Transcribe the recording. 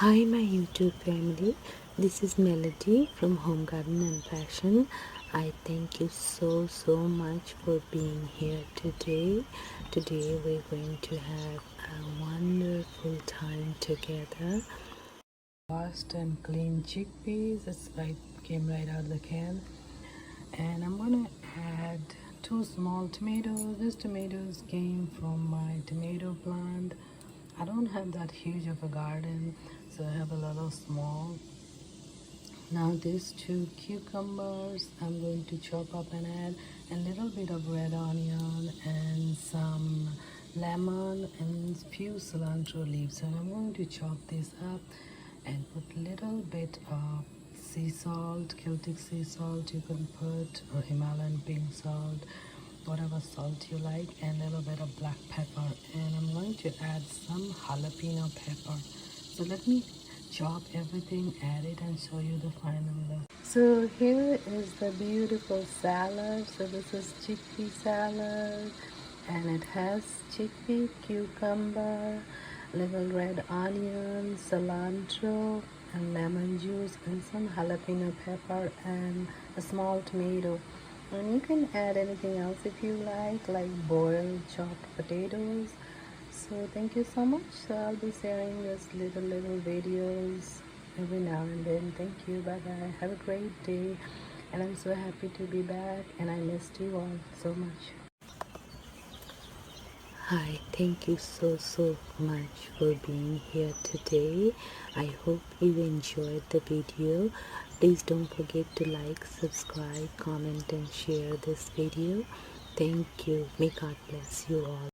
Hi my YouTube family, this is Melody from Home Garden and Fashion. I thank you so much for being here today. Today we're going to have a wonderful time together. Washed and clean chickpeas, came right out of the can. And I'm gonna add 2 small tomatoes. These tomatoes came from my tomato plant. I don't have that huge of a garden, so I have a lot of small. Now these 2 cucumbers I'm going to chop up and add a little bit of red onion and some lemon and few cilantro leaves, and I'm going to chop this up and put little bit of sea salt, Celtic sea salt you can put, or Himalayan pink salt, whatever salt you like, and a little bit of black pepper, and I'm going to add some jalapeno pepper. So let me chop everything, add it, and show you the final look. So here is the beautiful salad. So this is chickpea salad, and it has chickpea, cucumber, little red onion, cilantro, and lemon juice, and some jalapeno pepper, and a small tomato. And you can add anything else if you like boiled chopped potatoes. So thank you so much. So I'll be sharing this little videos every now and then. Thank you. Bye bye. Have a great day. And I'm so happy to be back, and I missed you all so much. Hi, thank you so much for being here today. I hope you enjoyed the video. Please don't forget to like, subscribe, comment and share this video. Thank you. May God bless you all.